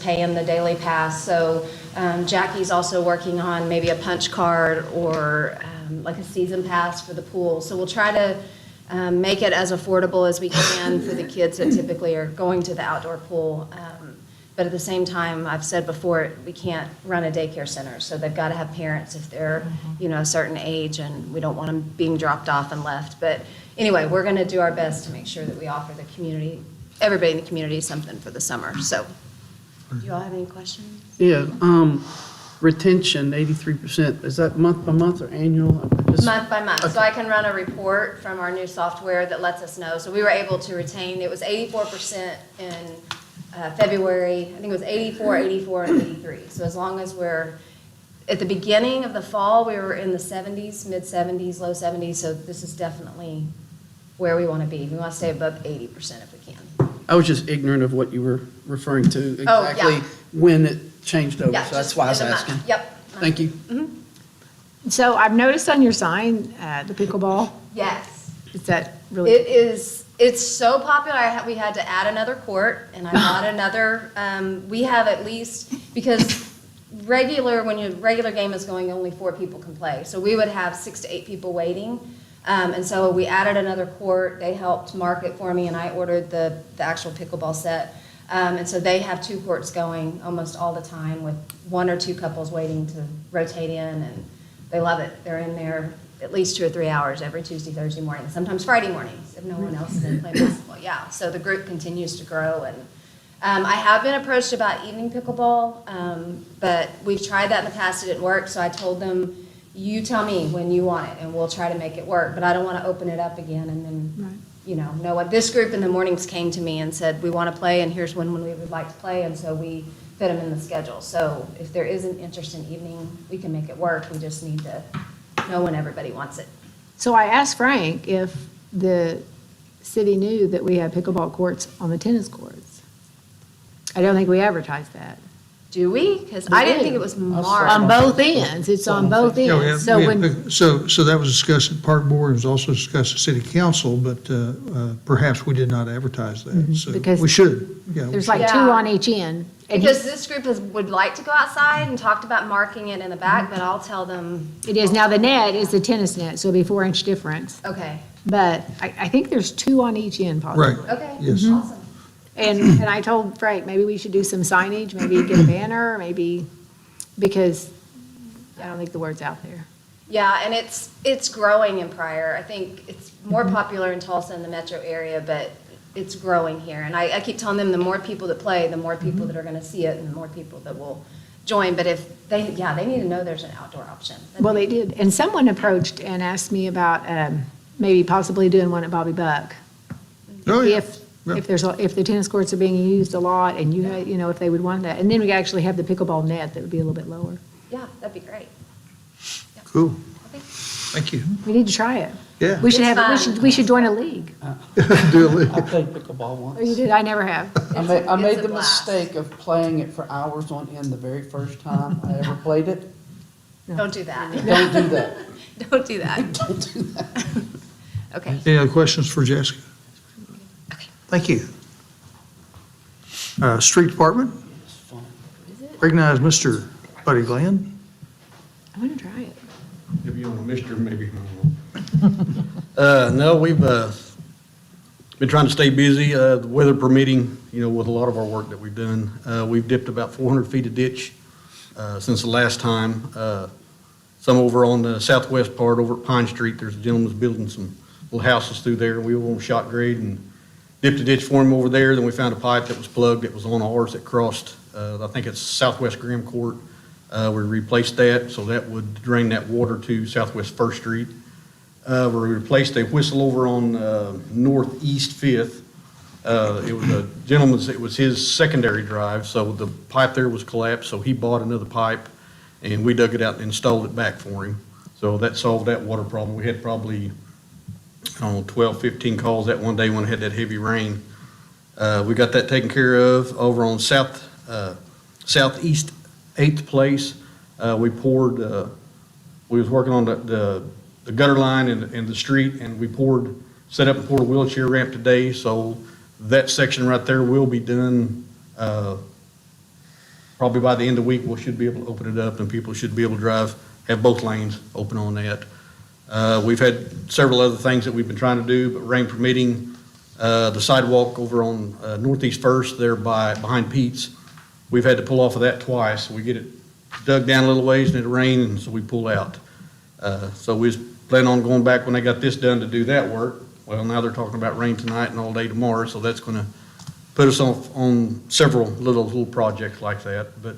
paying the daily pass. So Jackie's also working on maybe a punch card or like a season pass for the pool. So we'll try to make it as affordable as we can for the kids that typically are going to the outdoor pool. But at the same time, I've said before, we can't run a daycare center. So they've got to have parents if they're, a certain age, and we don't want them being dropped off and left. But anyway, we're going to do our best to make sure that we offer the community, everybody in the community, something for the summer. So do you all have any questions? Yeah, retention, 83%, is that month by month or annual? Month by month. Okay. So I can run a report from our new software that lets us know. So we were able to retain, it was 84% in February, I think it was 84, 84, and 83. So as long as we're, at the beginning of the fall, we were in the 70s, mid 70s, low 70s. So this is definitely where we want to be. We want to stay above 80% if we can. I was just ignorant of what you were referring to exactly when it changed over. Yeah, so that's why I was asking. Yep. Thank you. Mm-hmm. So I've noticed on your sign, the pickleball. Yes. Is that really? It is. It's so popular. We had to add another court, and I bought another. We have at least, because when your regular game is going, only 4 people can play. So we would have 6 to 8 people waiting. And so we added another court. They helped mark it for me, and I ordered the actual pickleball set. And so they have 2 courts going almost all the time with 1 or 2 couples waiting to rotate in, and they love it. They're in there at least 2 or 3 hours every Tuesday, Thursday morning, sometimes Friday mornings if no one else is in playing basketball. Yeah, so the group continues to grow. And I have been approached about evening pickleball, but we've tried that in the past. It didn't work, so I told them, you tell me when you want it, and we'll try to make it work. But I don't want to open it up again and then, know what. This group in the mornings came to me and said, we want to play, and here's when we would like to play, and so we fit them in the schedule. So if there is an interest in evening, we can make it work. We just need to know when everybody wants it. So I asked Frank if the city knew that we had pickleball courts on the tennis courts. I don't think we advertised that. Do we? Because I didn't think it was marked. On both ends, it's on both ends. So that was discussed at Park Board, it was also discussed at City Council, but perhaps we did not advertise that, so Because we should. Yeah, there's like 2 on each end. And because this group would like to go outside and talked about marking it in the back, but I'll tell them. it is, now the net is the tennis net, so it'll be 4-inch difference. Okay. But I think there's 2 on each end possibly. Right. Okay. Yes. Awesome. And I told Frank, maybe we should do some signage, maybe get a banner, maybe, because I don't think the word's out there. Yeah, and it's growing in Pryor. I think it's more popular in Tulsa and the metro area, but it's growing here. And I keep telling them the more people that play, the more people that are going to see it and the more people that will join. But if they need to know there's an outdoor option. Well, they did. And someone approached and asked me about maybe possibly doing one at Bobby Buck. Oh, yeah. If the tennis courts are being used a lot and if they would want that. And then we actually have the pickleball net that would be a little bit lower. Yeah, that'd be great. Yep. Cool. Okay. Thank you. We need to try it. Yeah. We should It's fun. we should join a league. Do it. I played pickleball once. Oh, you did? I never have. I made a the blast. mistake of playing it for hours on end the very first time I ever played it. Don't do that. Don't do that. Don't do that. Don't do that. Okay. Any other questions for Jessica? Okay. Thank you. Street Department, It's fun. recognize Mr. Buddy Glenn. I want to try it. If you want a Mr., maybe. No, we've been trying to stay busy, the weather permitting, with a lot of our work that we've done. We've dipped about 400 feet of ditch since the last time. Some over on the southwest part over at Pine Street, there's a gentleman that's building some little houses through there. We were on shot grade and dipped a ditch for him over there. Then we found a pipe that was plugged that was on ours that crossed, I think it's Southwest Graham Court. We replaced that, so that would drain that water to Southwest First Street. We replaced a whistle over on Northeast Fifth. It was a gentleman's, it was his secondary drive, so the pipe there was collapsed, so he bought another pipe, and we dug it out and installed it back for him. So that solved that water problem. We had probably, 12, 15 calls that one day when it had that heavy rain. We got that taken care of. Over on Southeast 8th Place, we poured, we was working on the gutter line in the street, and we set up and poured a wheelchair ramp today, so that section right there will be done Probably by the end of the week, we should be able to open it up, and people should be able to drive, have both lanes open on that. We've had several other things that we've been trying to do, but rain permitting, the sidewalk over on Northeast First there behind Pete's, we've had to pull off of that twice. We get it dug down a little ways and it rained, and so we pull out. So we was planning on going back when they got this done to do that work. Well, now they're talking about rain tonight and all day tomorrow, so that's gonna put us on several little projects like that. But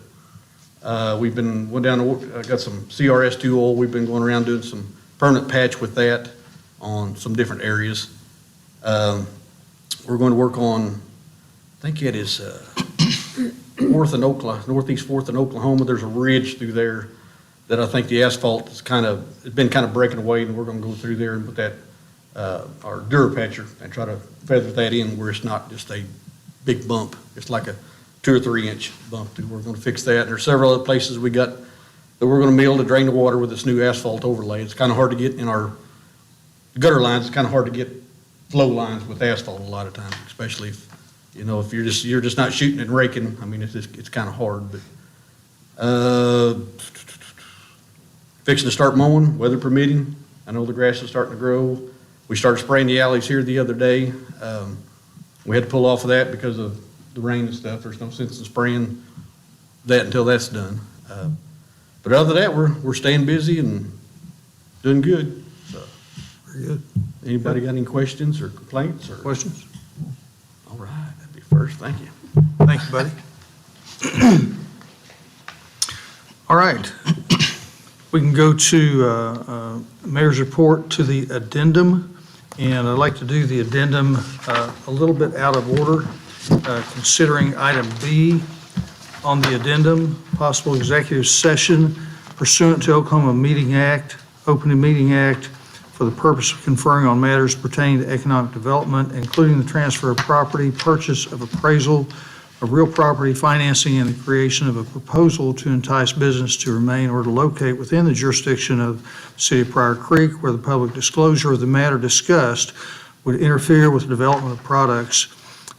went down to, got some CRS2 oil. We've been going around doing some permanent patch with that on some different areas. We're going to work on, I think it is Northeast 4th and Oklahoma. There's a ridge through there that I think the asphalt is it's been kind of breaking away, and we're going to go through there and put that, our Durapatcher, and try to feather that in where it's not just a big bump. It's like a 2 or 3 inch bump. We're going to fix that. And there's several other places we got that we're going to mill to drain the water with this new asphalt overlay. It's kind of hard to get in our gutter lines. It's kind of hard to get flow lines with asphalt a lot of times, especially if, if you're just not shooting and raking. I mean, it's kind of hard, but, fixing to start mowing, weather permitting. I know the grass is starting to grow. We started spraying the alleys here the other day. We had to pull off of that because of the rain and stuff. There's no sense in spraying that until that's done. But other than that, we're staying busy and doing good. So, Very good. anybody got any questions or complaints or? Questions? All right, that'd be first. Thank you. Thank you, buddy. All right. We can go to Mayor's report to the addendum, and I'd like to do the addendum a little bit out of order, considering item B on the addendum, possible executive session pursuant to Oklahoma Open Meeting Act, for the purpose of conferring on matters pertaining to economic development, including the transfer of property, purchase of appraisal of real property, financing, and the creation of a proposal to entice business to remain or to locate within the jurisdiction of the City of Pryor Creek, where the public disclosure of the matter discussed would interfere with the development of products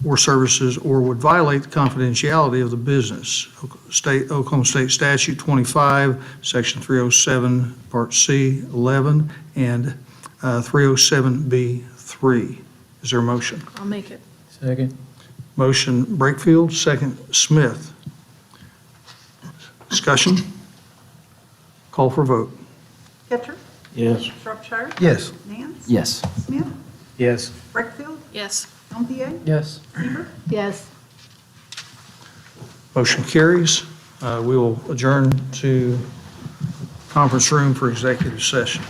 or services or would violate the confidentiality of the business. Oklahoma State Statute 25, Section 307, Part C, 11, and 307B3. Is there a motion? I'll make it. Second. Motion Brakefield, second Smith. Discussion? Call for vote. Ketcher, Yes. Shropshire, Yes. Nance. Yes. Smith, Yes. Breckfield, Yes. Gantier, Yes. Seaver. Yes. Motion carries. We will adjourn to conference room for executive session.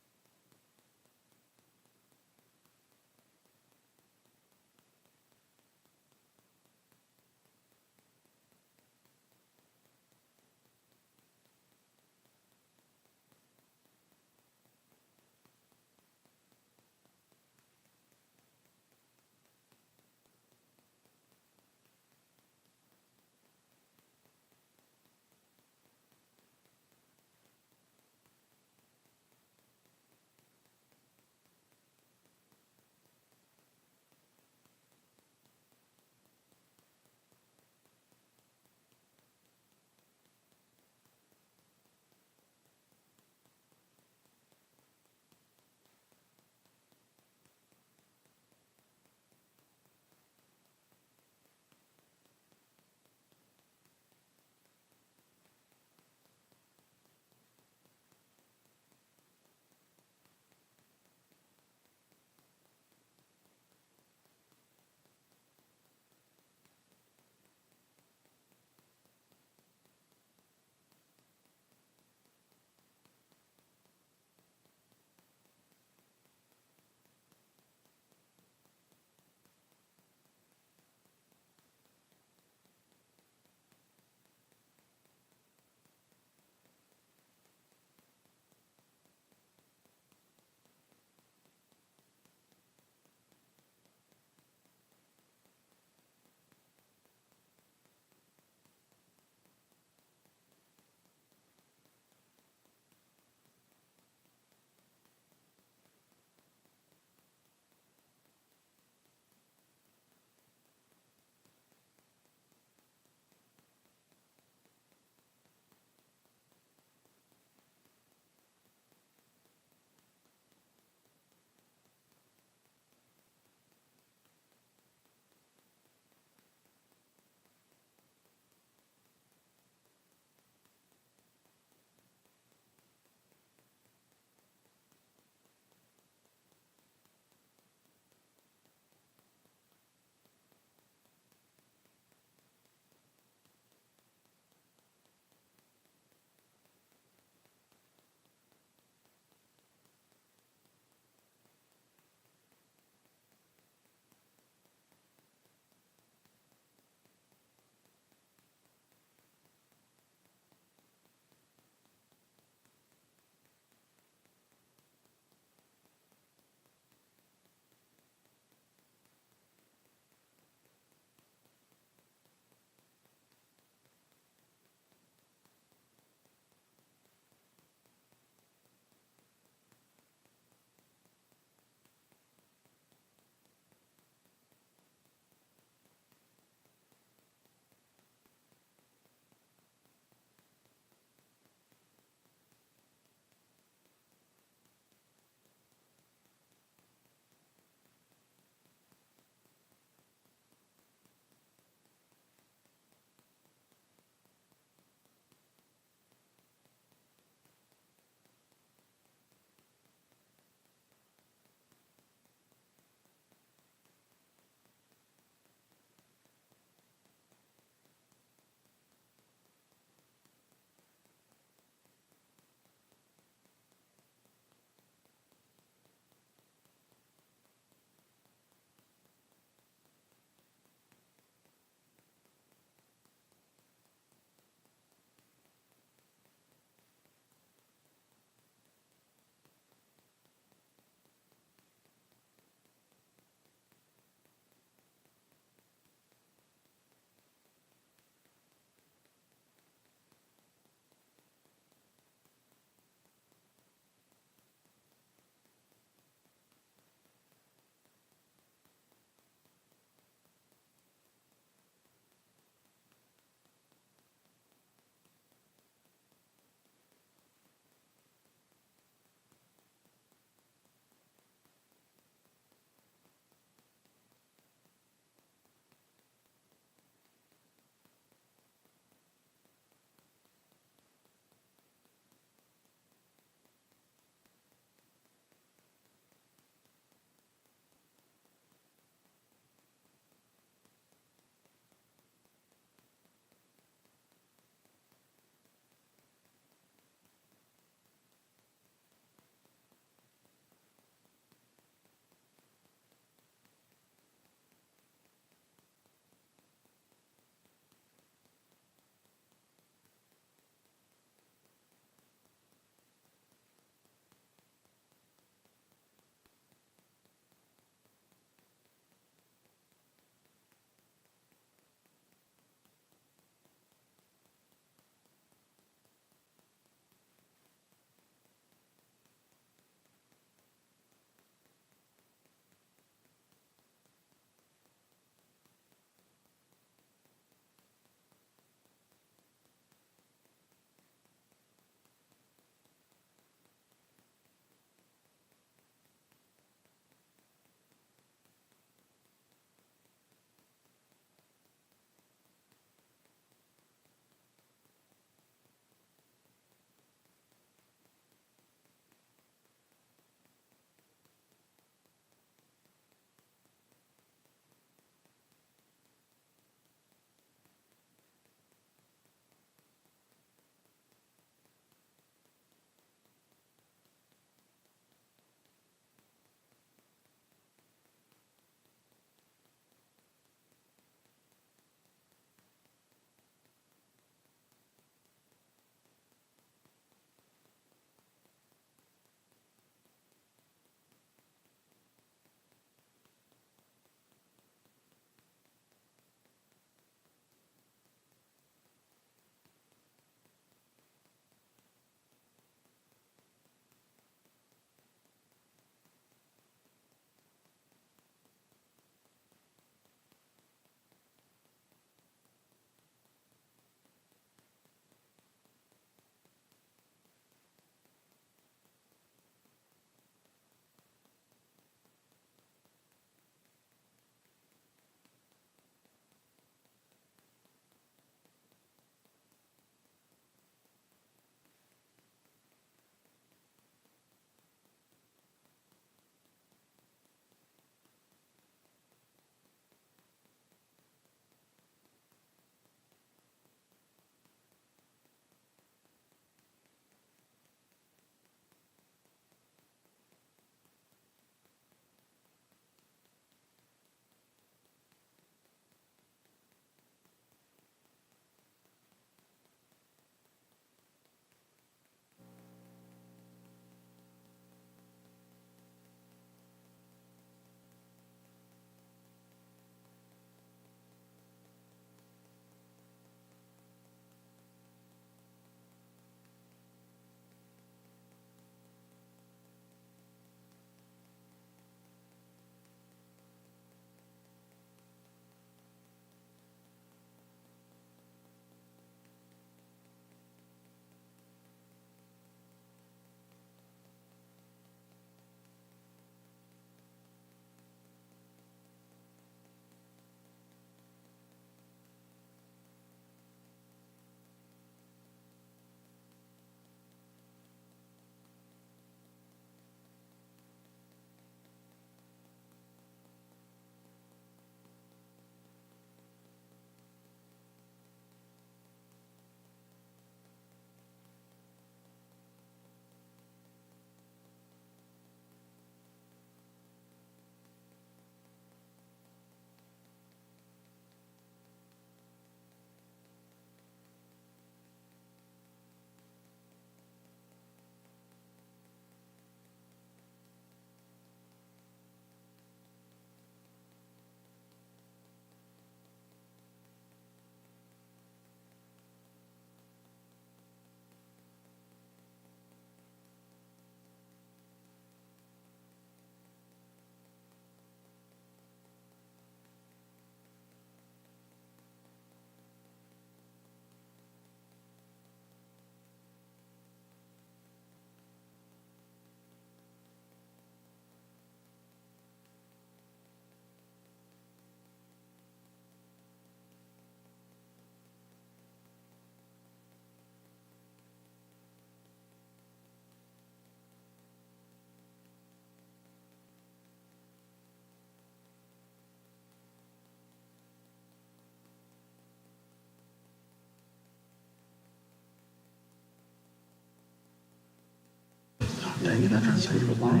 Dang it, I tried to say it was long.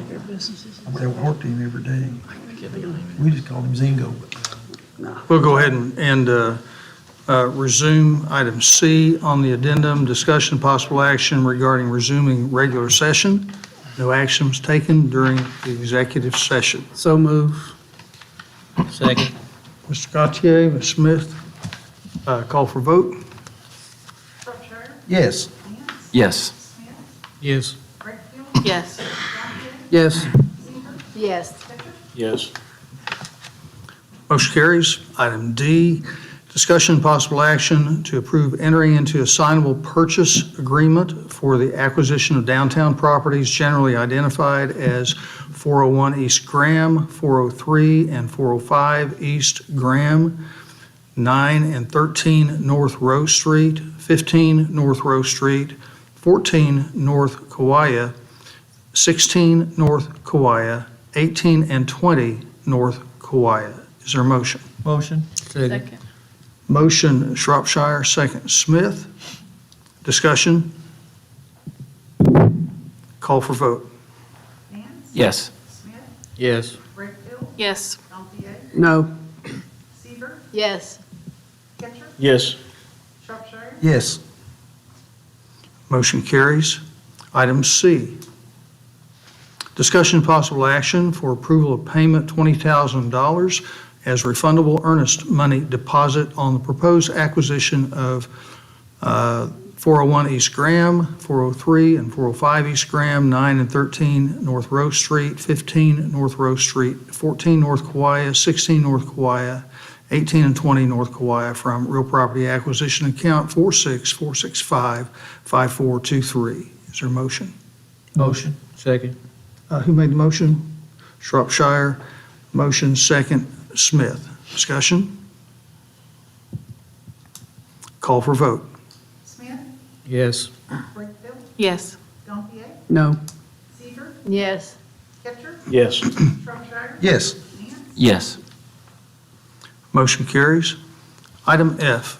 I'm there work team every day. We just called him Zingo. We'll go ahead and resume item C on the addendum, discussion possible action regarding resuming regular session. No action was taken during the executive session. So move. Second. Mr. Gautier, Ms. Smith, call for vote. Yes. Yes. Yes. Yes. Yes. Yes. Yes. Motion carries. Item D, discussion and possible action to approve entering into a signable purchase agreement for the acquisition of downtown properties generally identified as 401 East Graham, 403 and 405 East Graham, 9 and 13 North Row Street, 15 North Row Street, 14 North Kauai, 16 North Kauai, 18 and 20 North Kauai. Is there a motion? Motion. Second. Motion Shropshire, second Smith. Discussion? Call for vote. Yes. Yes. Yes. No. Yes. Yes. Yes. Motion carries. Item C, discussion and possible action for approval of payment $20,000 as refundable earnest money deposit on the proposed acquisition of 401 East Graham, 403 and 405 East Graham, 9 and 13 North Rose Street, 15 North Rose Street, 14 North Kauai, 16 North Kauai, 18 and 20 North Kauai from real property acquisition account 464655423. Is there a motion? Motion. Second. Who made the motion? Shropshire. Motion second, Smith. Discussion? Call for vote. Yes. Yes. No. Yes. Yes. Yes. Yes. Motion carries. Item F,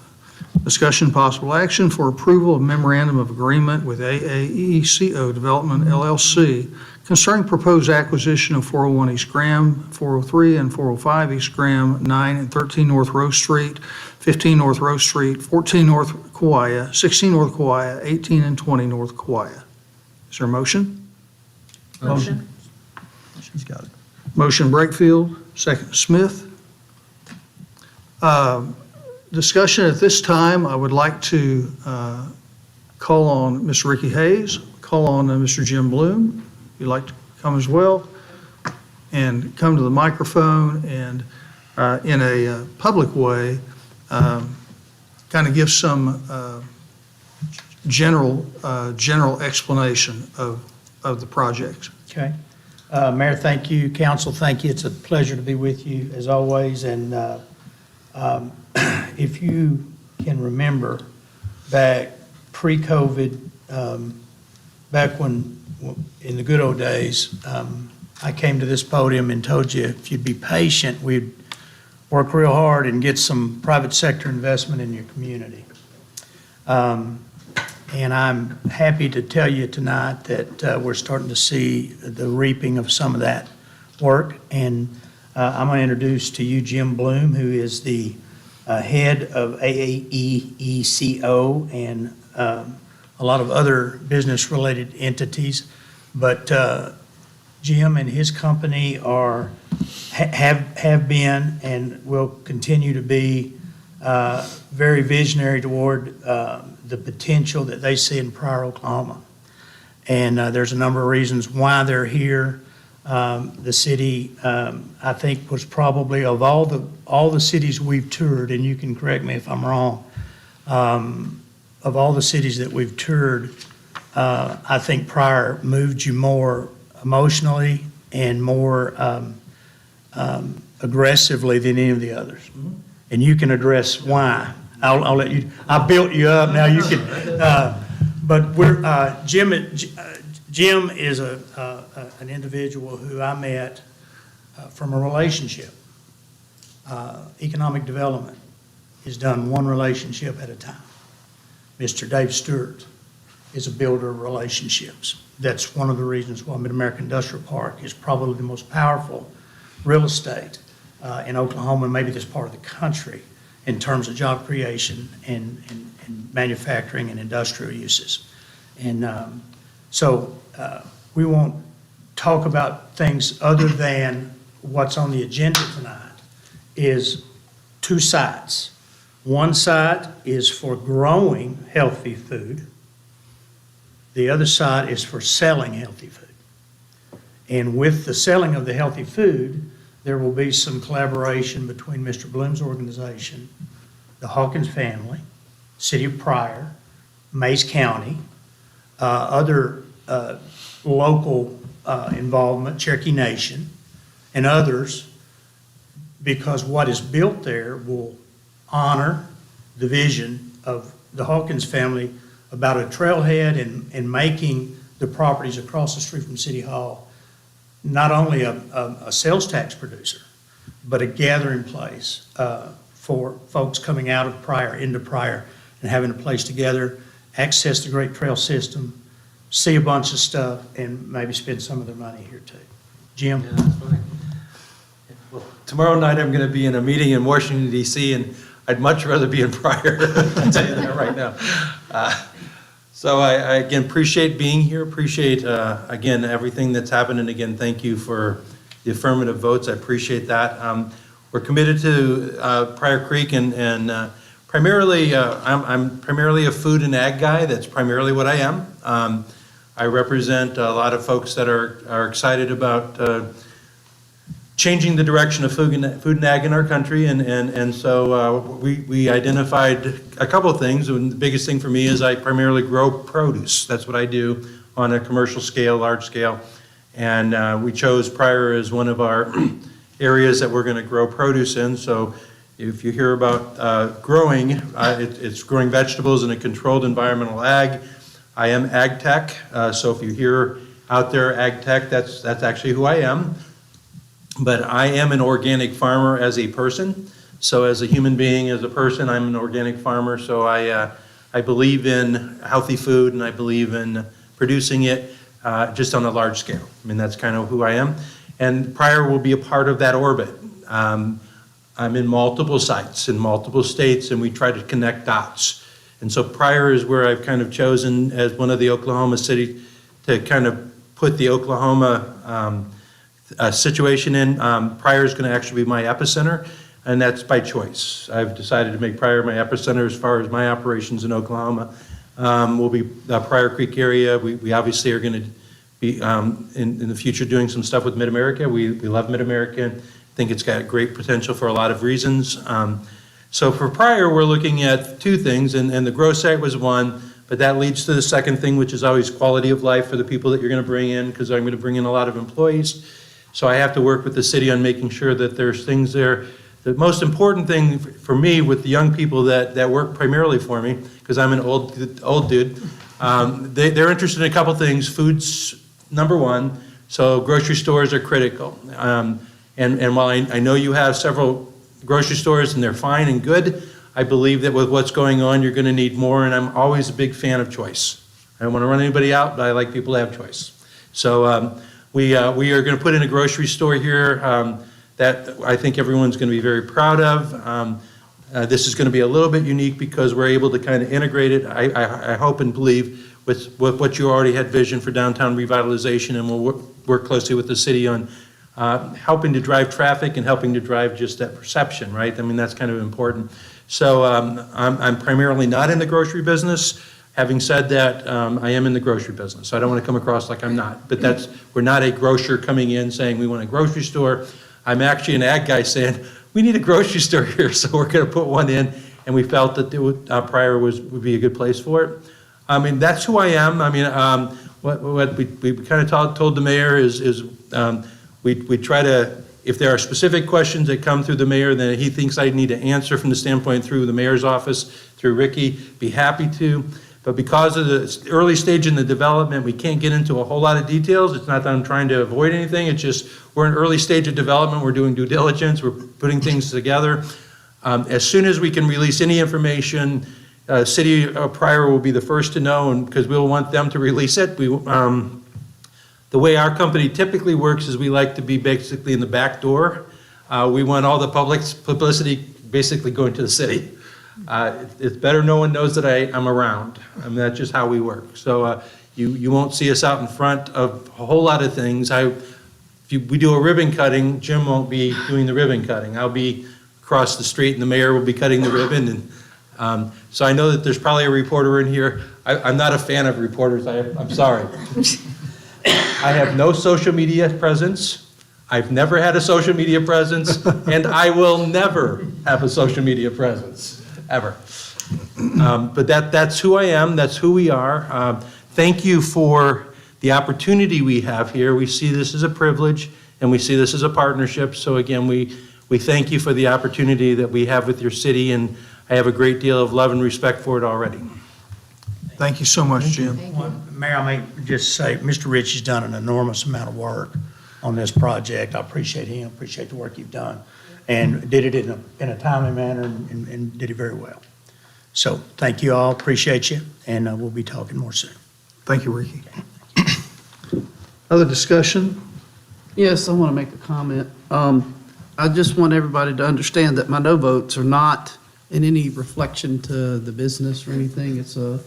discussion possible action for approval of memorandum of agreement with AAECO Development LLC concerning proposed acquisition of 401 East Graham, 403 and 405 East Graham, 9 and 13 North Rose Street, 15 North Rose Street, 14 North Kauai, 16 North Kauai, 18 and 20 North Kauai. Is there a motion? Motion. She's got it. Motion Brakefield, second Smith. Discussion at this time, I would like to call on Mr. Ricky Hayes, call on Mr. Jim Bloom, if you'd like to come as well, and come to the microphone and in a public way, kind of give some general explanation of the project. Okay. Mayor, thank you. Council, thank you. It's a pleasure to be with you as always. And if you can remember back pre-COVID, back when, in the good old days, I came to this podium and told you if you'd be patient, we'd work real hard and get some private sector investment in your community. And I'm happy to tell you tonight that we're starting to see the reaping of some of that work. And I'm going to introduce to you Jim Bloom, who is the head of AAECO and a lot of other business-related entities. But Jim and his company have been and will continue to be very visionary toward the potential that they see in Pryor, Oklahoma. And there's a number of reasons why they're here. The city, I think, was probably of all the cities we've toured, and you can correct me if I'm wrong, of all the cities that we've toured, I think Pryor moved you more emotionally and more aggressively than any of the others. And you can address why. I'll let you. I built you up. Now you can. But we're Jim is an individual who I met from a relationship. Economic development is done one relationship at a time. Mr. Dave Stewart is a builder of relationships. That's one of the reasons why Mid-America Industrial Park is probably the most powerful real estate in Oklahoma, and maybe this part of the country, in terms of job creation and manufacturing and industrial uses. And so we won't talk about things other than what's on the agenda tonight is 2 sites. One site is for growing healthy food. The other side is for selling healthy food. And with the selling of the healthy food, there will be some collaboration between Mr. Bloom's organization, the Hawkins family, City of Pryor, Mays County, other local involvement, Cherokee Nation, and others, because what is built there will honor the vision of the Hawkins family about a trailhead and making the properties across the street from City Hall not only a sales tax producer, but a gathering place for folks coming out of Pryor, into Pryor, and having a place together, access the Great Trail system, see a bunch of stuff, and maybe spend some of their money here too. Jim? Yeah, that's fine. Well, tomorrow night I'm going to be in a meeting in Washington DC, and I'd much rather be in Pryor. I'll tell you that right now. So I again appreciate being here, appreciate again everything that's happened, and again thank you for the affirmative votes. I appreciate that. We're committed to Pryor Creek, and primarily I'm primarily a food and ag guy. That's primarily what I am. I represent a lot of folks that are excited about changing the direction of food and ag in our country, and so we identified a couple of things. And the biggest thing for me is I primarily grow produce. That's what I do on a commercial scale, large scale, and we chose Pryor as one of our areas that we're going to grow produce in. So if you hear about growing, it's growing vegetables in a controlled environmental ag. I am ag tech, so if you hear out there ag tech, that's actually who I am. But I am an organic farmer as a person. So as a human being, as a person, I'm an organic farmer. So I believe in healthy food, and I believe in producing it just on a large scale. I mean, that's kind of who I am. And Pryor will be a part of that orbit. I'm in multiple sites in multiple states, and we try to connect dots. And so Pryor is where I've kind of chosen as one of the Oklahoma city to kind of put the Oklahoma situation in. Pryor is going to actually be my epicenter, and that's by choice. I've decided to make Pryor my epicenter as far as my operations in Oklahoma. Will be the Pryor Creek area. We obviously are going to be in the future doing some stuff with Mid-America. We love Mid-America. I think it's got great potential for a lot of reasons. So for Pryor, we're looking at 2 things, and the growth site was one, but that leads to the second thing, which is always quality of life for the people that you're going to bring in, because I'm going to bring in a lot of employees. So I have to work with the city on making sure that there's things there. The most important thing for me with the young people that work primarily for me, because I'm an old dude, they're interested in a couple things. Food's number one, so grocery stores are critical. And while I know you have several grocery stores and they're fine and good, I believe that with what's going on, you're going to need more, and I'm always a big fan of choice. I don't want to run anybody out, but I like people to have choice. So we are going to put in a grocery store here that I think everyone's going to be very proud of. This is going to be a little bit unique because we're able to kind of integrate it, I hope and believe, with what you already had vision for downtown revitalization, and we'll work closely with the city on helping to drive traffic and helping to drive just that perception, right? I mean, that's kind of important. So I'm primarily not in the grocery business. Having said that, I am in the grocery business, so I don't want to come across like I'm not. But we're not a grocer coming in saying we want a grocery store. I'm actually an ag guy saying, we need a grocery store here, so we're going to put one in, and we felt that Pryor would be a good place for it. I mean, that's who I am. I mean, what we kind of told the mayor is we try to, if there are specific questions that come through the mayor that he thinks I need to answer from the standpoint through the mayor's office, through Ricky, be happy to. But because of the early stage in the development, we can't get into a whole lot of details. It's not that I'm trying to avoid anything. It's just we're in early stage of development. We're doing due diligence. We're putting things together. As soon as we can release any information, City of Pryor will be the first to know, and because we'll want them to release it. The way our company typically works is we like to be basically in the back door. We want all the publicity basically going to the city. It's better no one knows that I'm around. I mean, that's just how we work. So you won't see us out in front of a whole lot of things. We do a ribbon cutting, Jim won't be doing the ribbon cutting. I'll be across the street and the mayor will be cutting the ribbon. And so I know that there's probably a reporter in here. I'm not a fan of reporters. I'm sorry. I have no social media presence. I've never had a social media presence, and I will never have a social media presence, ever. But that's who I am. That's who we are. Thank you for the opportunity we have here. We see this as a privilege, and we see this as a partnership. So again, we thank you for the opportunity that we have with your city, and I have a great deal of love and respect for it already. Thank you so much, Jim. Mayor, I may just say, Mr. Ritchie's done an enormous amount of work on this project. I appreciate him, appreciate the work you've done, and did it in a timely manner and did it very well. So thank you all, appreciate you, and we'll be talking more soon. Thank you, Ricky. Other discussion? Yes, I want to make a comment. I just want everybody to understand that my no votes are not in any reflection to the business or anything. It's a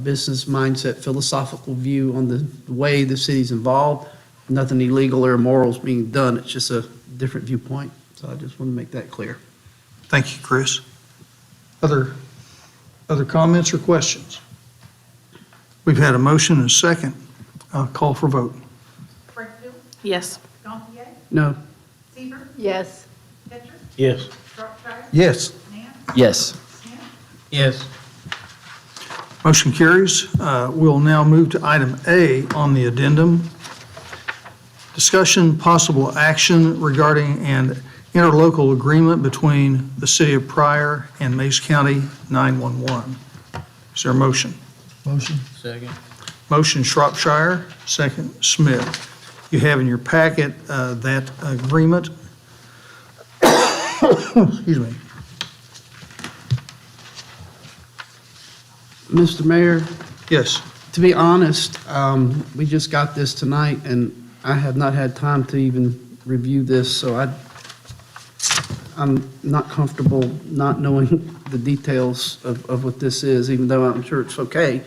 business mindset, philosophical view on the way the city's involved. Nothing illegal or immoral is being done. It's just a different viewpoint. So I just want to make that clear. Thank you, Chris. Other comments or questions? We've had a motion and a second. I'll call for vote. Breakfield, Yes. Gantier, No. Seaver, Yes. Ketchum, Yes. Shropshire, Yes. Nance, Yes. Smith, Yes. Motion carries. We'll now move to item A on the addendum. Discussion, possible action regarding an interlocal agreement between the City of Pryor and Mays County 911. Is there a motion? Motion. Motion Shropshire, second Smith. You have in your packet that agreement. Excuse me. Mr. Mayor, Yes. to be honest, we just got this tonight, and I have not had time to even review this, so I'm not comfortable not knowing the details of what this is, even though I'm sure it's okay.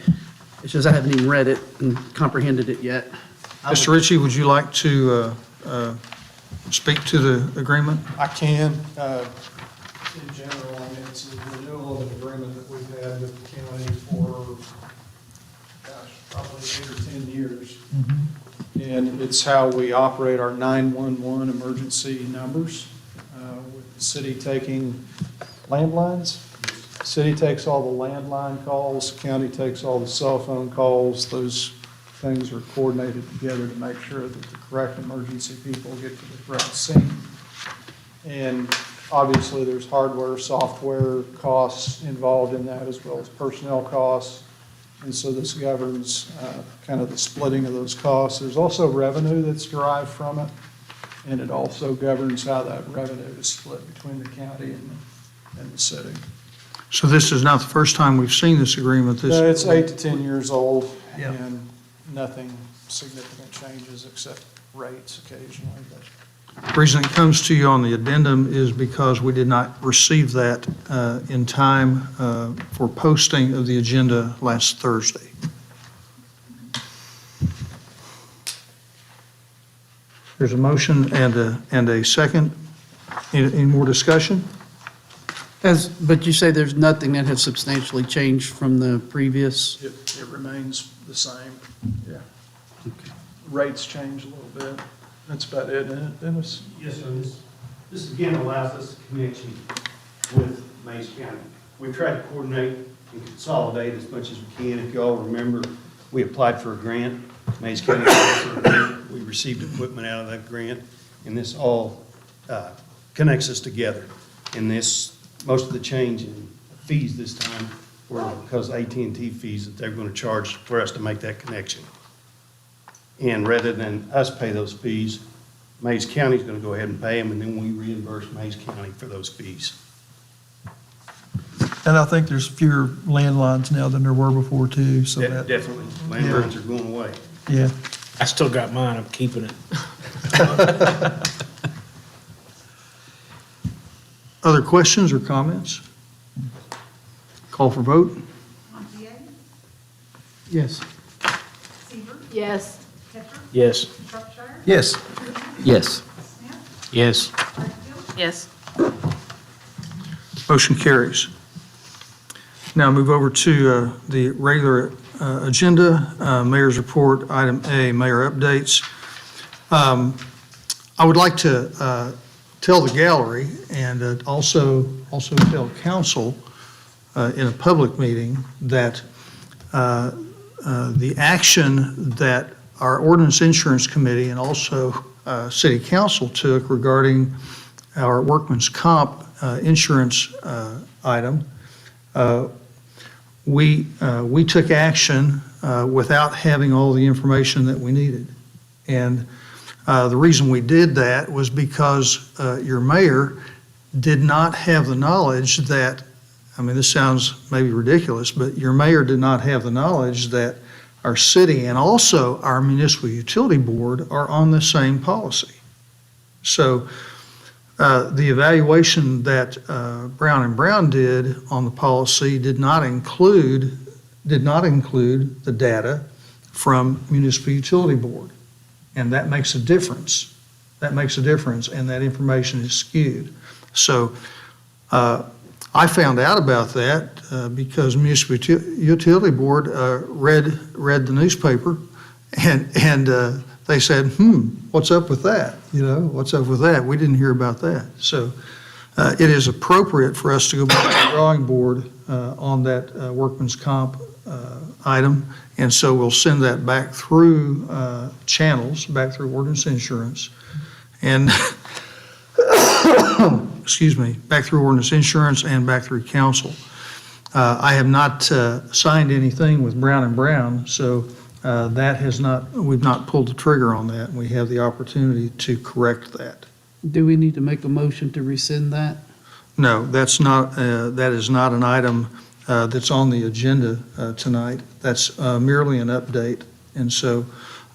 It's just I haven't even read it and comprehended it yet. Mr. Ritchie, would you like to speak to the agreement? I can. In general, I mean, it's a renewal of an agreement that we've had with the county for, probably 8 or 10 years. And it's how we operate our 911 emergency numbers, with the city taking landlines. The city takes all the landline calls, county takes all the cell phone calls. Those things are coordinated together to make sure that the correct emergency people get to the correct scene. And obviously, there's hardware, software costs involved in that, as well as personnel costs. And so this governs kind of the splitting of those costs. There's also revenue that's derived from it, and it also governs how that revenue is split between the county and the city. So this is not the first time we've seen this agreement. It's 8 to 10 years old, Yeah. and nothing significant changes except rates occasionally. But The reason it comes to you on the addendum is because we did not receive that in time for posting of the agenda last Thursday. There's a motion and a second. Any more discussion? But you say there's nothing that has substantially changed from the previous? it remains the same, yeah. Rates change a little bit. That's about it, isn't it, Dennis? Yes, sir. This again allows us a connection with Mays County. We've tried to coordinate and consolidate as much as we can. If you all remember, we applied for a grant. Mays County, we received equipment out of that grant, and this all connects us together. And this, most of the change in fees this time were because AT&T fees that they're going to charge for us to make that connection. And rather than us pay those fees, Mays County is going to go ahead and pay them, and then we reimburse Mays County for those fees. And I think there's fewer landlines now than there were before too, so that, Definitely. Landlines are going away. yeah. I still got mine, I'm keeping it. Other questions or comments? Call for vote? Montier, Yes. Seaver, Yes. Petrus, Yes. Shropshire, Yes. Smith, Yes. Yes. Brightfield, Yes. Motion carries. Now move over to the regular agenda, Mayor's Report, Item A, Mayor Updates. I would like to tell the gallery and also tell council in a public meeting that the action that our Ordinance Insurance Committee and also City Council took regarding our workman's comp insurance item, we took action without having all the information that we needed. And the reason we did that was because your mayor did not have the knowledge that, I mean, this sounds maybe ridiculous, but your mayor did not have the knowledge that our city and also our municipal utility board are on the same policy. So the evaluation that Brown and Brown did on the policy did not include the data from municipal utility board. And that makes a difference. That makes a difference, and that information is skewed. So I found out about that because municipal utility board read the newspaper, and they said, what's up with that? What's up with that? We didn't hear about that. So it is appropriate for us to go back to the drawing board on that workman's comp item. And so we'll send that back through channels, back through Ordinance Insurance. And, excuse me, back through Ordinance Insurance and back through council. I have not signed anything with Brown and Brown, so we've not pulled the trigger on that. We have the opportunity to correct that. Do we need to make a motion to rescind that? No, that is not an item that's on the agenda tonight. That's merely an update. And so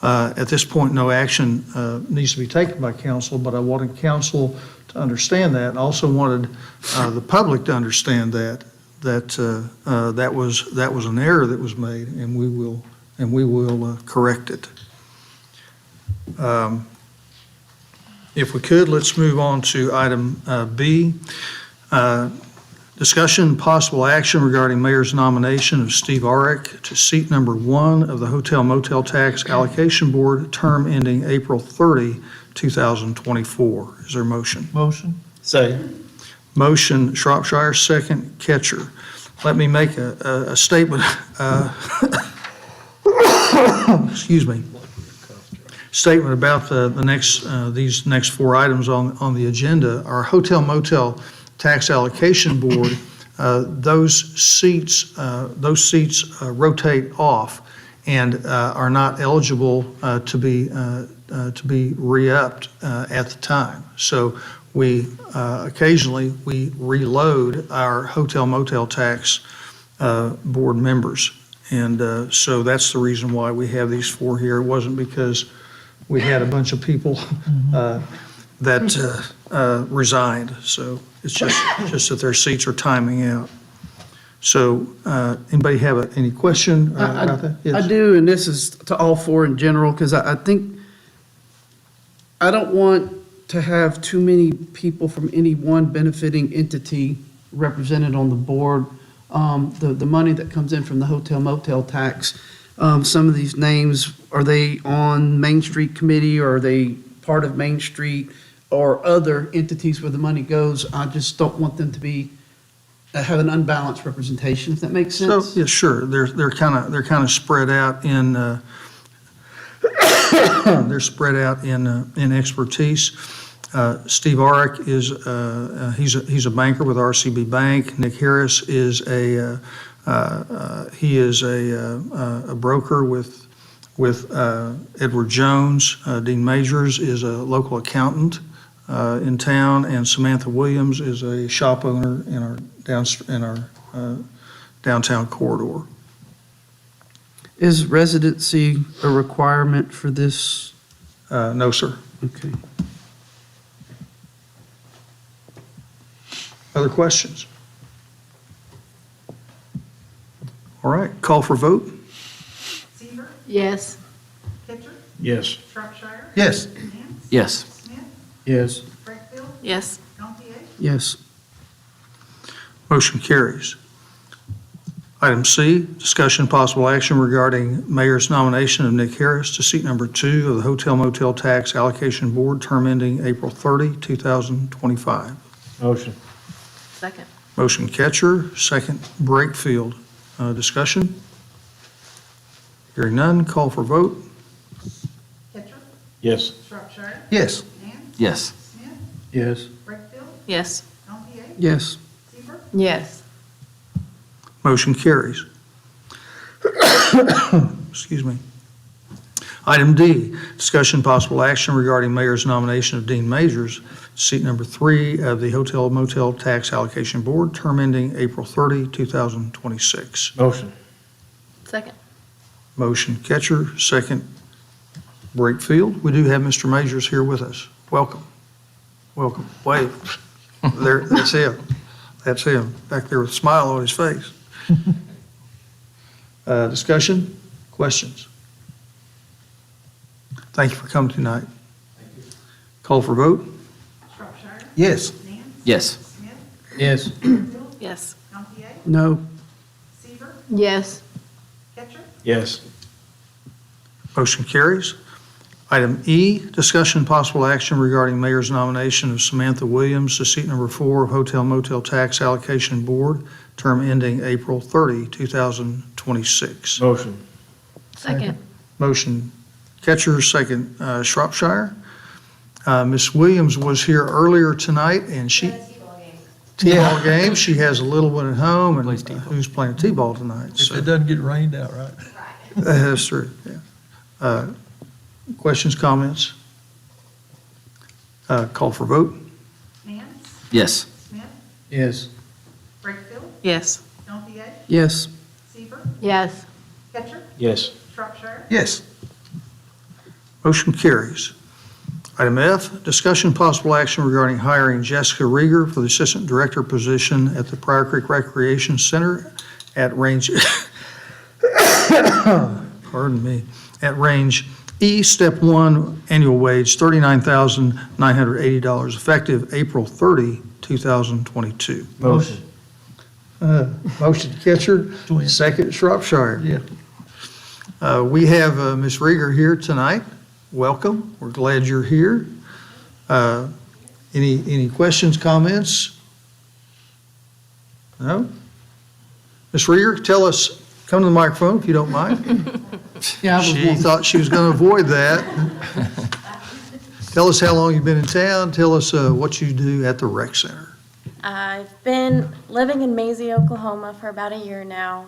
at this point, no action needs to be taken by council, but I wanted council to understand that. And also wanted the public to understand that was an error that was made, and we will correct it. If we could, let's move on to item B. Discussion and possible action regarding mayor's nomination of Steve Arick to seat number 1 of the Hotel Motel Tax Allocation Board, term ending April 30, 2024. Is there a motion? Motion? Second. Motion Shropshire, second Ketcher. Let me make a statement. Excuse me. Statement about these next 4 items on the agenda. Our Hotel Motel Tax Allocation Board, those seats rotate off and are not eligible to be re-upped at the time. So we occasionally reload our Hotel Motel Tax Board members. And so that's the reason why we have these 4 here. It wasn't because we had a bunch of people that resigned. So it's just that their seats are timing out. So anybody have any question about that? Yes. I do, and this is to all 4 in general, because I think, I don't want to have too many people from any one benefiting entity represented on the board. The money that comes in from the hotel motel tax, some of these names, are they on Main Street Committee, or are they part of Main Street or other entities where the money goes? I just don't want them to be, have an unbalanced representation, if that makes So, sense. yeah, sure. They're kind of spread out in in expertise. Steve Arick is he's a banker with RCB Bank. Nick Harris is a broker with Edward Jones. Dean Majors is a local accountant in town, and Samantha Williams is a shop owner in our downtown corridor. Is residency a requirement for this? No, sir. Okay. Other questions? All right, call for vote? Seaver, Yes. Ketcher, Yes. Shropshire, Yes. Nance, Yes. Smith, Yes. Brakefield, Yes. Gantier, Yes. Motion carries. Item C, discussion and possible action regarding mayor's nomination of Nick Harris to seat number 2 of the Hotel Motel Tax Allocation Board, term ending April 30, 2025. Motion. Second. Motion Catcher, second Brakefield. Discussion? Hearing none, call for vote? Ketcher, Yes. Shropshire, Yes. Nance, Yes. Smith, Yes. Brakefield, Yes. Gantier, Yes. Seaver, Yes. Motion carries. Excuse me. Item D, discussion possible action regarding mayor's nomination of Dean Majors, seat number 3 of the Hotel Motel Tax Allocation Board, term ending April 30, 2026. Motion. Second. Motion Catcher, second Brakefield. We do have Mr. Majors here with us. Welcome. Welcome. Wave. There, that's him. That's him, back there with a smile on his face. Discussion? Questions? Thank you for coming tonight. Call for vote? Shropshire, Yes. Nance, Yes. Smith, Yes. Brakefield, Yes. Gantier, No. Seaver, Yes. Ketcher, Yes. Motion carries. Item E, discussion and possible action regarding mayor's nomination of Samantha Williams to seat number 4 of Hotel Motel Tax Allocation Board, term ending April 30, 2026. Motion. Second. Motion Catcher, second Shropshire. Ms. Williams was here earlier tonight, and she, T-ball game, she has a little one at home, and who's playing T-ball tonight. If So it doesn't get rained out, right? that's true, yeah. Questions, comments? Call for vote? Nance, Yes. Smith, Yes. Brakefield, Yes. Gantier, Yes. Seaver, Yes. Ketcher, Yes. Shropshire, Yes. Motion carries. Item F, discussion possible action regarding hiring Jessica Rieger for the Assistant Director position at the Pryor Creek Recreation Center at range, pardon me, at range E, Step 1, annual wage, $39,980, effective April 30, 2022. Motion. Motion Catcher, second Shropshire. Yeah. We have Ms. Rieger here tonight. Welcome. We're glad you're here. Any questions, comments? No? Ms. Rieger, tell us, come to the microphone if you don't mind. Yeah, She thought she was going to avoid that. Tell us how long you've been in town. Tell us what you do at the rec center. I've been living in Maisie, Oklahoma for about a year now.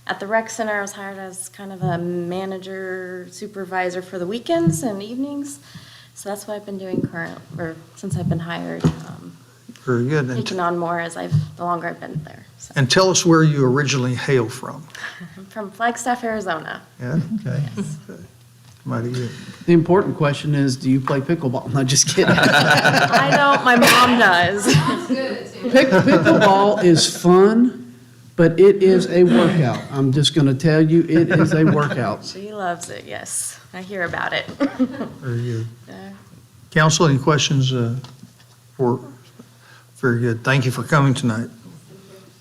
At the rec center, I was hired as kind of a manager supervisor for the weekends and evenings. So that's what I've been doing since I've been hired, Very good. taking on more the longer I've been there. So, And tell us where you originally hail from. I'm from Flagstaff, Arizona. Yeah? Okay. Mighty good. The important question is, do you play pickleball? No, just kidding. I don't, my mom does. Pickleball is fun, but it is a workout. I'm just going to tell you, it is a workout. She loves it, yes. I hear about it. Very good. Yeah. Council, any questions for, very good. Thank you for coming tonight.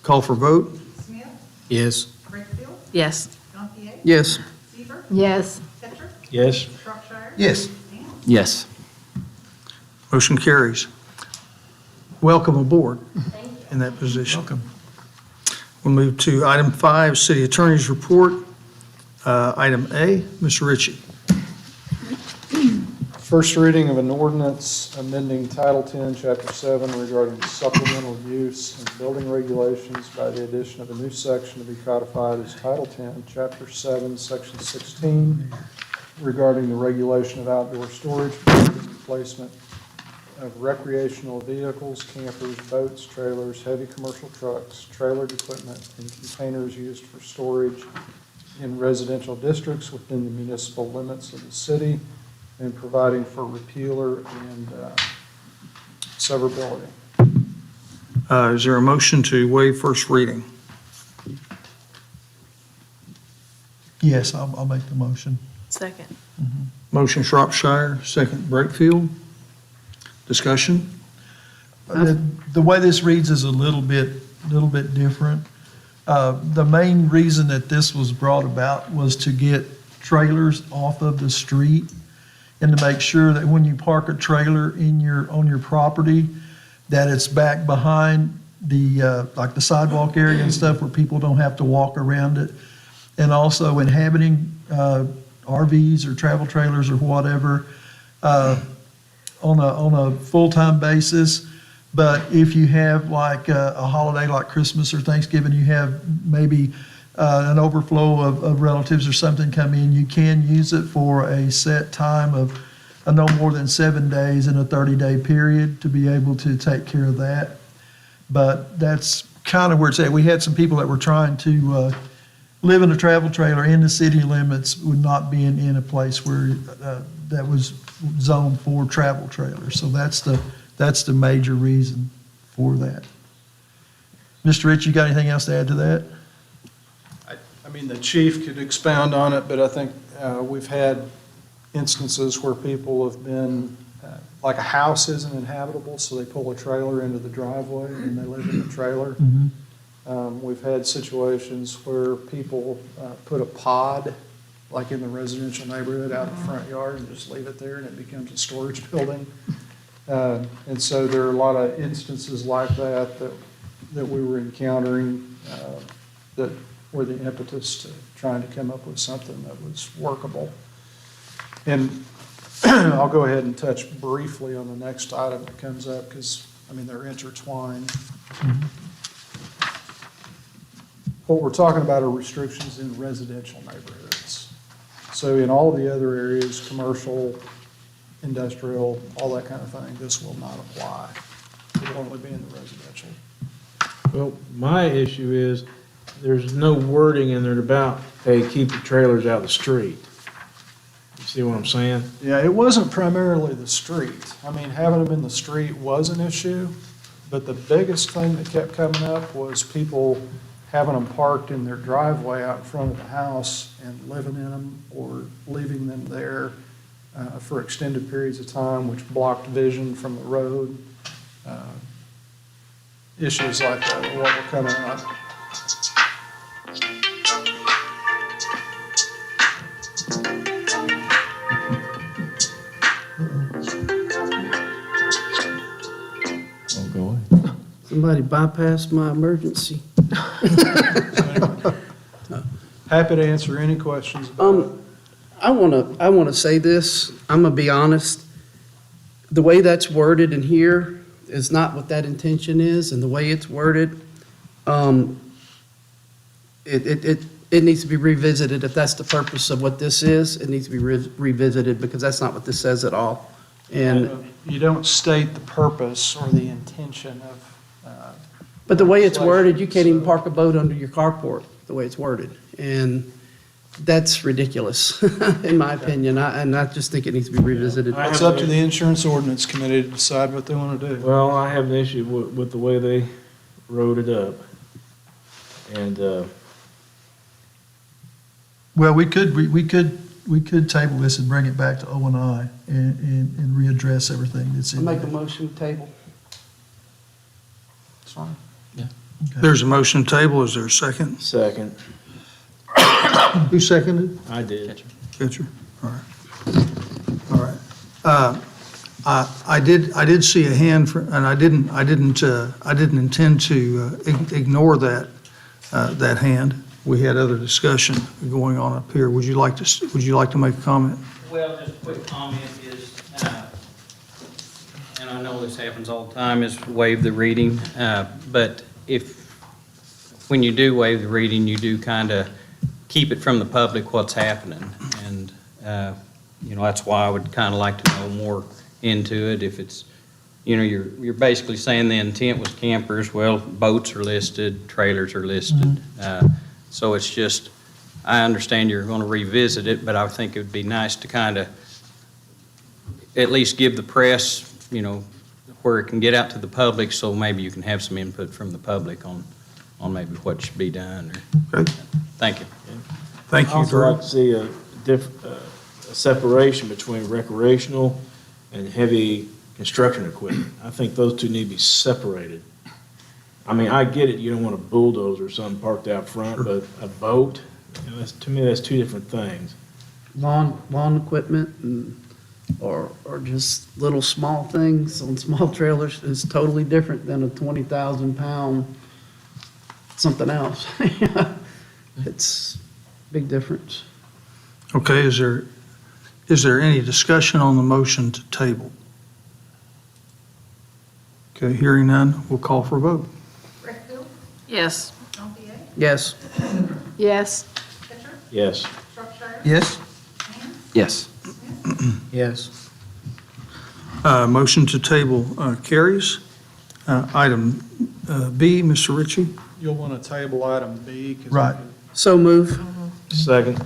Call for vote? Smith, Yes. Brakefield, Yes. Gantier, Yes. Seaver, Yes. Ketcher, Yes. Shropshire, Yes. Nance, Yes. Motion carries. Welcome aboard in that position. Welcome. We'll move to item 5, City Attorney's Report. Item A, Mr. Ritchie. First reading of an ordinance amending Title 10, Chapter 7 regarding supplemental use and building regulations by the addition of a new section to be codified as Title 10, Chapter 7, Section 16, regarding the regulation of outdoor storage, placement of recreational vehicles, campers, boats, trailers, heavy commercial trucks, trailered equipment, and containers used for storage in residential districts within the municipal limits of the city, and providing for repealer and severability. Is there a motion to waive first reading? Yes, I'll make the motion. Second. Motion Shropshire, second Breakfield. Discussion? The way this reads is a little bit different. The main reason that this was brought about was to get trailers off of the street and to make sure that when you park a trailer on your property, that it's back behind the, like the sidewalk area and stuff where people don't have to walk around it. And also inhabiting RVs or travel trailers or whatever on a full-time basis. But if you have like a holiday like Christmas or Thanksgiving, you have maybe an overflow of relatives or something come in, you can use it for a set time of no more than 7 days in a 30-day period to be able to take care of that. But that's kind of where it's at. We had some people that were trying to live in a travel trailer in the city limits would not be in a place where that was zoned for travel trailers. So that's the major reason for that. Mr. Rich, you got anything else to add to that? I mean, the chief could expound on it, but I think we've had instances where people have been, like a house isn't inhabitable, so they pull a trailer into the driveway and they live in the trailer. We've had situations where people put a pod, like in the residential neighborhood, out in the front yard and just leave it there and it becomes a storage building. And so there are a lot of instances like that we were encountering that were the impetus to trying to come up with something that was workable. And I'll go ahead and touch briefly on the next item that comes up because, I mean, they're intertwined. What we're talking about are restrictions in residential neighborhoods. So in all the other areas, commercial, industrial, all that kind of thing, this will not apply. It will only be in the residential. Well, my issue is, there's no wording in there about, hey, keep the trailers out of the street. You see what I'm saying? Yeah, it wasn't primarily the street. I mean, having them in the street was an issue, but the biggest thing that kept coming up was people having them parked in their driveway out in front of the house and living in them or leaving them there for extended periods of time, which blocked vision from the road. Issues like that are what were coming up. Oh, go ahead. Somebody bypassed my emergency. Happy to answer any questions about it. I want to say this. I'm going to be honest. The way that's worded in here is not what that intention is, and the way it's worded, it needs to be revisited. If that's the purpose of what this is, it needs to be revisited because that's not what this says at all. And You don't state the purpose or the intention of. but the way it's worded, you can't even park a boat under your carport. The way it's worded, and that's ridiculous, in my opinion. And I just think it needs to be revisited. It's up to the insurance ordinance committee to decide what they want to do. Well, I have an issue with the way they wrote it up. And, Well, we could table this and bring it back to O&I and readdress everything that's I in make a there. motion table. It's fine. There's a motion table. Is there a second? second, Who seconded? I did. Catcher? All right. All right. I did see a hand, and I didn't intend to ignore that hand. We had other discussion going on up here. Would you like to make a comment? Well, just a quick comment is, and I know this happens all the time, is waive the reading. But when you do waive the reading, you do kind of keep it from the public what's happening. And, that's why I would kind of like to know more into it. If it's you're basically saying the intent was campers. Well, boats are listed, trailers are listed. So it's just, I understand you're going to revisit it, but I think it would be nice to kind of at least give the press, where it can get out to the public, so maybe you can have some input from the public on maybe what should be done. Okay. Thank you. Thank I you, also Drew. like to see a separation between recreational and heavy construction equipment. I think those two need to be separated. I mean, I get it, you don't want a bulldozer or something parked out front, but a boat, to me, that's two different things. Lawn equipment or just little small things on small trailers is totally different than a 20,000 pound something else. It's big difference. Okay, is there any discussion on the motion to table? Okay, hearing none, we'll call for a vote. Brickfield, Yes. Gantier, Yes. Yes. Ketchum, Yes. Shropshire. Yes? Hand, Yes. Smith, Yes. Motion to table carries. Item B, Mr. Ritchie. You'll want to table item B. 'cause Right. So move. Second.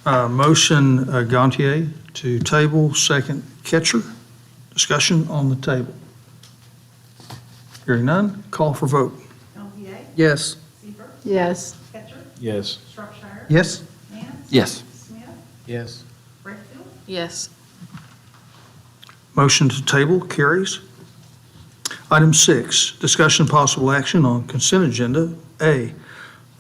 Motion Gantier to table, second Ketcher. Discussion on the table. Hearing none, call for vote. Gantier, Yes. Seaver, Yes. Ketchum, Yes. Shropshire. Yes? Hand, Yes. Smith, Yes. Brickfield, Yes. Motion to table carries. Item 6, discussion possible action on consent agenda. A,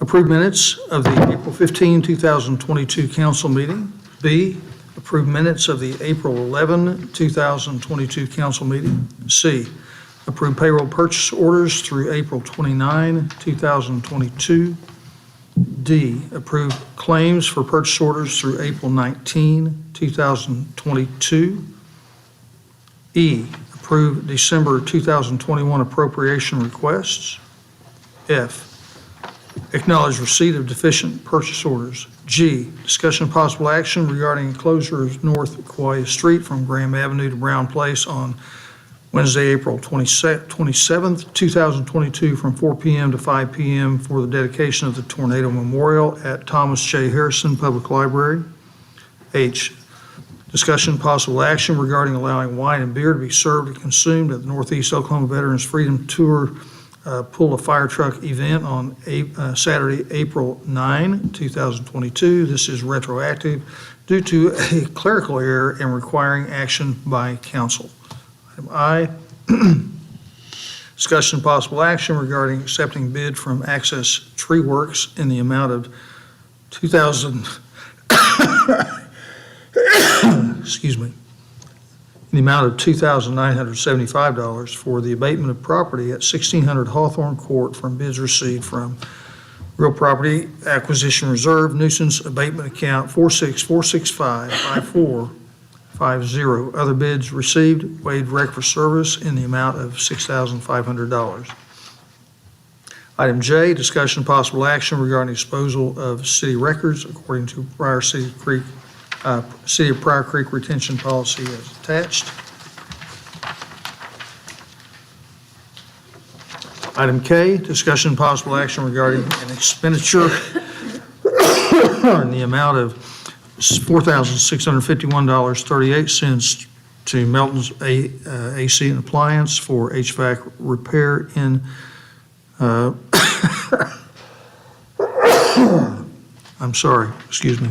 approve minutes of the April 15, 2022 council meeting. B, approve minutes of the April 11, 2022 council meeting. C, approve payroll purchase orders through April 29, 2022. D, approve claims for purchase orders through April 19, 2022. E, approve December 2021 appropriation requests. F, acknowledge receipt of deficient purchase orders. G, discussion of possible action regarding closure of North Kauai Street from Graham Avenue to Brown Place on Wednesday, April 27th, 2022, from 4 p.m. to 5 p.m. for the dedication of the Tornado Memorial at Thomas J. Harrison Public Library. H, discussion possible action regarding allowing wine and beer to be served and consumed at the Northeast Oklahoma Veterans Freedom Tour Pull a Fire Truck event on Saturday, April 9, 2022. This is retroactive due to a clerical error and requiring action by council. Item I, discussion possible action regarding accepting bid from Access Tree Works in the amount of excuse me, in the amount of $2,975 for the abatement of property at 1600 Hawthorne Court from bids received from Real Property Acquisition Reserve Nuisance Abatement Account 464655450. Other bids received, waived rec for service in the amount of $6,500. Item J, discussion possible action regarding disposal of city records according to Pryor City of Pryor Creek retention policy as attached. Item K, discussion possible action regarding an expenditure in the amount of $4,651.38 to Melton's AC and Appliance for HVAC repair in, I'm sorry, excuse me.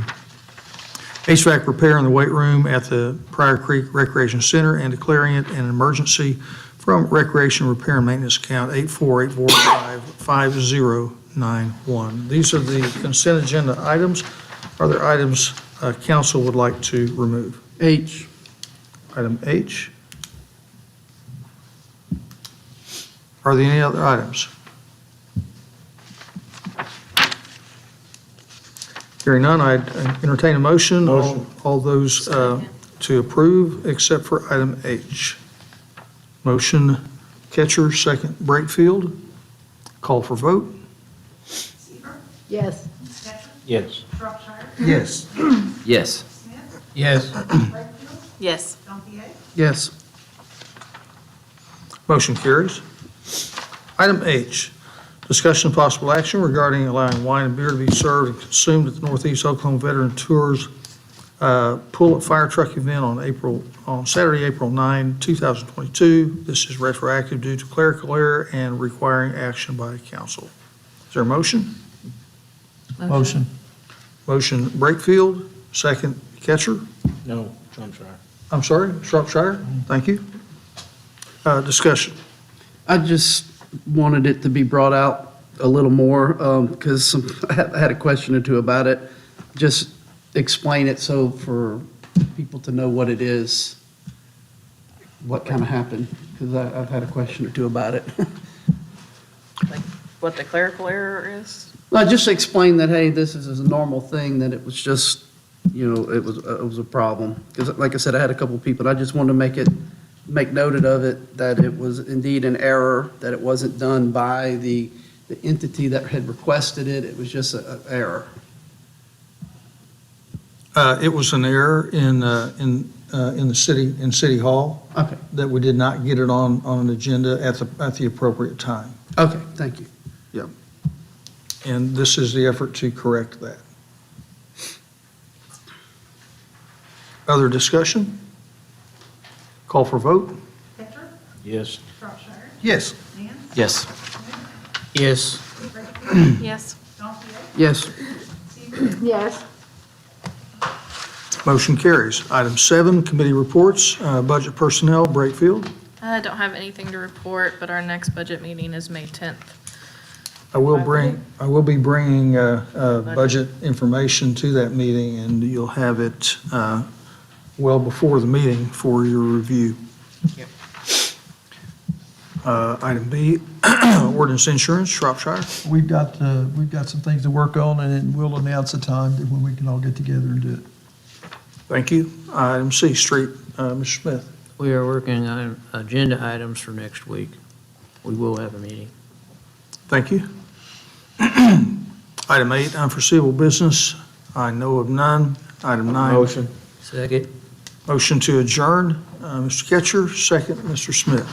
HVAC repair in the weight room at the Pryor Creek Recreation Center and declaring it an emergency from Recreation Repair and Maintenance Account 848455091. These are the consent agenda items. Are there items council would like to remove? H. Item H. Are there any other items? Hearing none, I entertain a motion. All those to approve except for item H. Motion Ketcher, second Brakefield. Call for vote. Seaver, Yes. Ketchum, Yes. Shropshire. Yes. Yes. Smith, Yes. Brickfield, Yes. Gantier, Yes. Motion carries. Item H, discussion of possible action regarding allowing wine and beer to be served and consumed at the Northeast Oklahoma Veteran Tours Pull-Up Fire Truck event on Saturday, April 9, 2022. This is retroactive due to clerical error and requiring action by council. Is there a motion? Motion. Motion Brakefield, second Ketcher. No, Shropshire. I'm sorry, Shropshire. Thank you. Discussion. I just wanted it to be brought out a little more, because I had a question or two about it. Just explain it so for people to know what it is, what kind of happened, because I've had a question or two about it. Like what the clerical error is? No, just explain that, hey, this is a normal thing, that it was just, it was a problem. Because like I said, I had a couple of people, and I just wanted to make noted of it, that it was indeed an error, that it wasn't done by the entity that had requested it, it was just an error. It was an error in City Hall. Okay, That we did not get it on an agenda at the appropriate time. okay, thank you. And this is the effort to correct that. Other discussion? Call for vote? Petra, Yes. Shropshire, Yes. Nance, Yes. Yes. Brakefield, Yes. Gantier, Yes. Seaver, Yes. Motion carries. Item 7, committee reports, budget personnel, Brakefield. I don't have anything to report, but our next budget meeting is May 10th. I will be bringing budget information to that meeting, and you'll have it well before the meeting for your review. Yep. Item B, ordinance insurance, Shropshire. We've got some things to work on, and then we'll announce a time when we can all get together and do it. Thank you. Item C, street, Mr. Smith. We are working on agenda items for next week. We will have a meeting. Thank you. Item 8, unforeseeable business. I know of none. Item 9. Motion. Second? Motion to adjourn. Mr. Ketcher, second, Mr. Smith.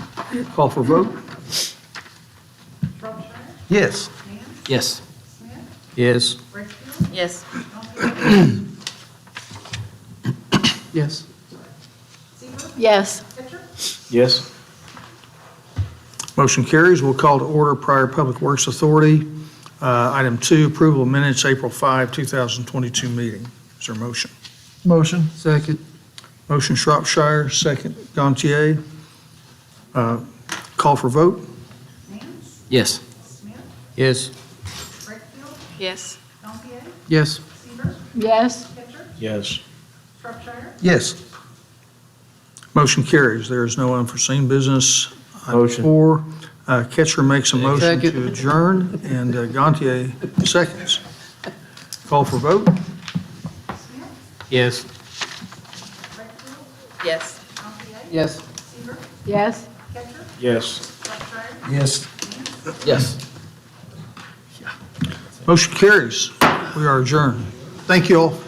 Call for vote? Shropshire, Yes. Nance, Yes. Smith, Yes. Brakefield, Yes. Gantier, Yes. Seaver, Yes. Petra, Yes. Motion carries. We'll call to order Pryor Public Works Authority. Item 2, approval of minutes, April 5, 2022 meeting. Is there a motion? Motion. Second? Motion Shropshire, second Gantier. Call for vote? Nance, Yes. Smith, Yes. Brakefield, Yes. Gantier, Yes. Seaver, Yes. Petra, Yes. Shropshire, Yes. Motion carries. There is no unforeseen business. Item Motion. 4, Ketcher makes a motion Second. to adjourn, and Gantier seconds. Call for vote? Smith, Yes. Brakefield, Yes. Gantier, Yes. Seaver, Yes. Petra, Yes. Shropshire, Yes. Yes. Motion carries. We are adjourned. Thank you all.